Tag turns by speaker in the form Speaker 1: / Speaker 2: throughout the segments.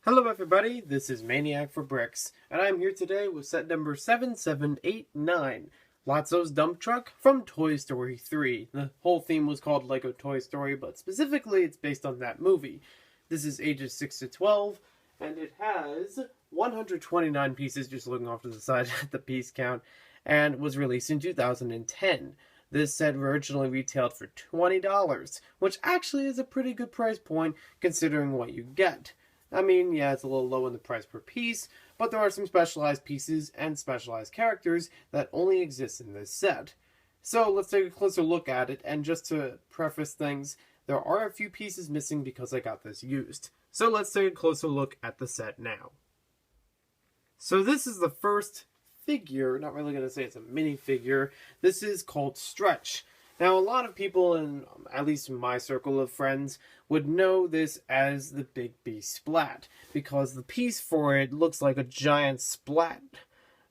Speaker 1: Hello everybody, this is Maniac for Bricks, and I'm here today with set number 7789, Lotso's Dump Truck from Toy Story 3. The whole theme was called Lego Toy Story, but specifically it's based on that movie. This is ages 6 to 12, and it has 129 pieces, just looking off to the side at the piece count, and was released in 2010. This set originally retailed for $20, which actually is a pretty good price point considering what you get. I mean, yeah, it's a little low in the price per piece, but there are some specialized pieces and specialized characters that only exist in this set. So let's take a closer look at it, and just to preface things, there are a few pieces missing because I got this used. So let's take a closer look at the set now. So this is the first figure, not really going to say it's a minifigure, this is called Stretch. Now, a lot of people, at least in my circle of friends, would know this as the Big B Splat, because the piece for it looks like a giant splat.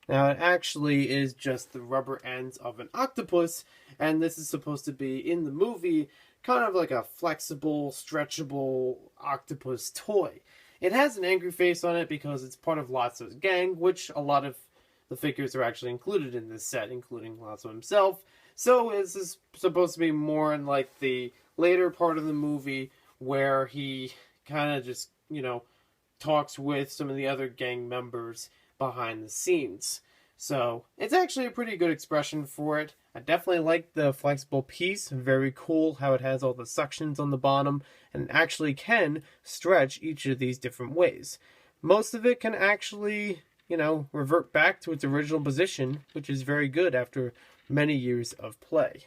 Speaker 1: Now, it actually is just the rubber ends of an octopus, and this is supposed to be, in the movie, kind of like a flexible, stretchable octopus toy. It has an angry face on it because it's part of Lotso's gang, which a lot of the figures are actually included in this set, including Lotso himself. So this is supposed to be more in like the later part of the movie where he kind of just, talks with some of the other gang members behind the scenes. So it's actually a pretty good expression for it. I definitely like the flexible piece. Very cool how it has all the suctions on the bottom and actually can stretch each of these different ways. Most of it can actually, revert back to its original position, which is very good after many years of play.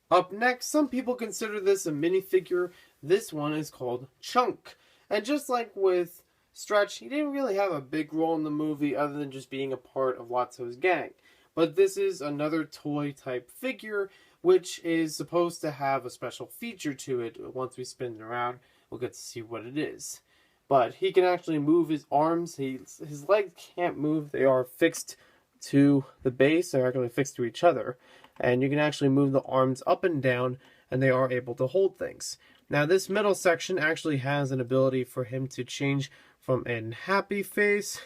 Speaker 1: Up next, some people consider this a minifigure. This one is called Chunk. And just like with Stretch, he didn't really have a big role in the movie other than just being a part of Lotso's gang. But this is another toy type figure, which is supposed to have a special feature to it. Once we spin it around, we'll get to see what it is. But he can actually move his arms. His legs can't move. They are fixed to the base. They're actually fixed to each other. And you can actually move the arms up and down, and they are able to hold things. Now, this middle section actually has an ability for him to change from a happy face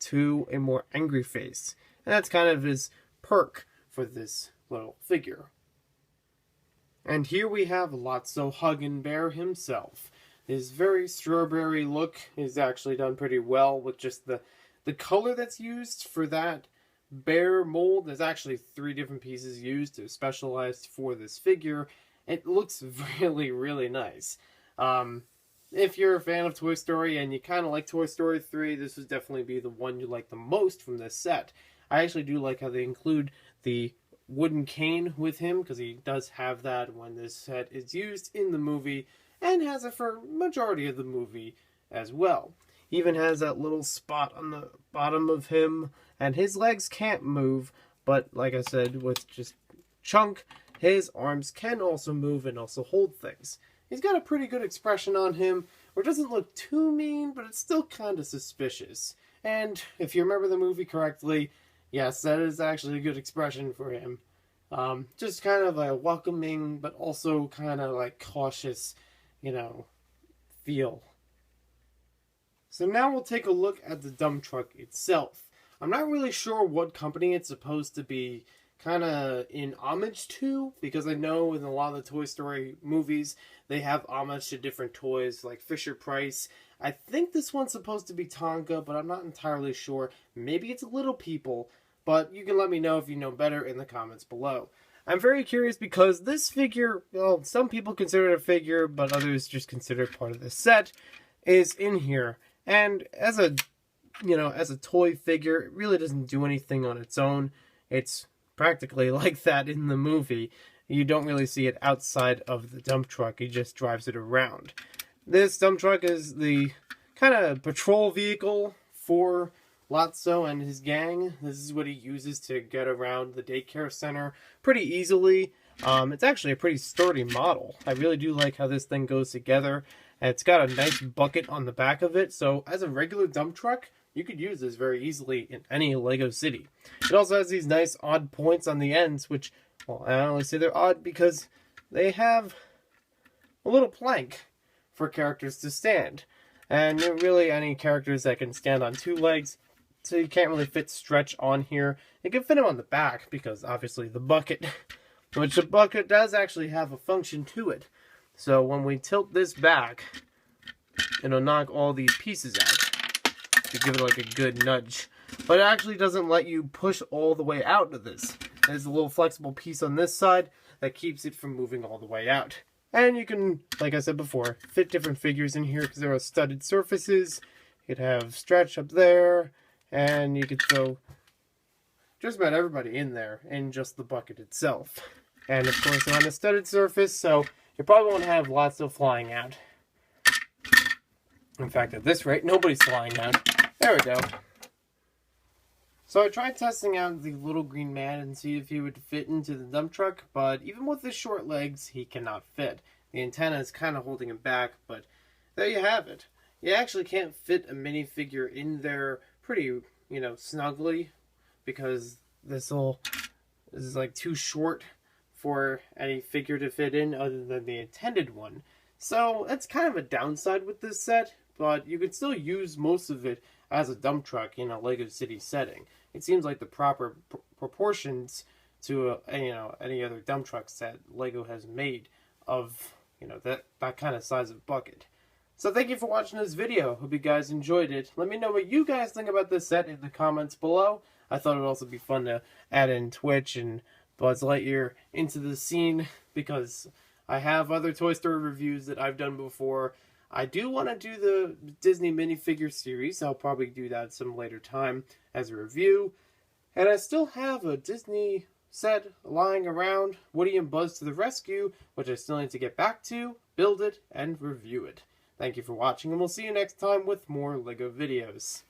Speaker 1: to a more angry face. And that's kind of his perk for this little figure. And here we have Lotso Huggin' Bear himself. His very strawberry look is actually done pretty well with just the color that's used for that bear mold. There's actually 3 different pieces used, specialized for this figure. It looks really, really nice. If you're a fan of Toy Story and you kind of like Toy Story 3, this would definitely be the one you like the most from this set. I actually do like how they include the wooden cane with him, because he does have that when this set is used in the movie, and has it for majority of the movie as well. He even has that little spot on the bottom of him, and his legs can't move, but like I said, with just Chunk, his arms can also move and also hold things. He's got a pretty good expression on him, where it doesn't look too mean, but it's still kind of suspicious. And if you remember the movie correctly, yes, that is actually a good expression for him. Just kind of a welcoming, but also kind of like cautious, feel. So now we'll take a look at the dump truck itself. I'm not really sure what company it's supposed to be kind of in homage to, because I know in a lot of the Toy Story movies, they have homage to different toys like Fisher-Price. I think this one's supposed to be Tonka, but I'm not entirely sure. Maybe it's Little People, but you can let me know if you know better in the comments below. I'm very curious because this figure, well, some people consider it a figure, but others just consider it part of the set, is in here. And as a toy figure, it really doesn't do anything on its own. It's practically like that in the movie. You don't really see it outside of the dump truck. He just drives it around. This dump truck is the kind of patrol vehicle for Lotso and his gang. This is what he uses to get around the daycare center pretty easily. It's actually a pretty sturdy model. I really do like how this thing goes together. And it's got a nice bucket on the back of it, so as a regular dump truck, you could use this very easily in any Lego city. It also has these nice odd points on the ends, which, well, I only say they're odd because they have a little plank for characters to stand. And really any characters that can stand on 2 legs, so you can't really fit Stretch on here. You can fit him on the back because obviously the bucket, which the bucket does actually have a function to it. So when we tilt this back, it'll knock all these pieces out to give it like a good nudge. But it actually doesn't let you push all the way out of this. There's a little flexible piece on this side that keeps it from moving all the way out. And you can, like I said before, fit different figures in here because there are studded surfaces. You could have Stretch up there, and you could throw just about everybody in there in just the bucket itself. And of course, on a studded surface, so you probably won't have Lotso flying out. In fact, at this rate, nobody's flying out. There we go. So I tried testing out the little green man and see if he would fit into the dump truck, but even with his short legs, he cannot fit. The antenna is kind of holding him back, but there you have it. You actually can't fit a minifigure in there pretty, snugly, because this is like too short for any figure to fit in other than the intended one. So that's kind of a downside with this set, but you can still use most of it as a dump truck in a LEGO City setting. It seems like the proper proportions to any other dump truck set LEGO has made of that kind of size of bucket. So thank you for watching this video. Hope you guys enjoyed it. Let me know what you guys think about this set in the comments below. I thought it would also be fun to add in Twitch and Buzz Lightyear into the scene because I have other Toy Story reviews that I've done before. I do want to do the Disney minifigure series. I'll probably do that some later time as a review. And I still have a Disney set lying around, Woody and Buzz to the Rescue, which I still need to get back to, build it, and review it. Thank you for watching, and we'll see you next time with more LEGO videos.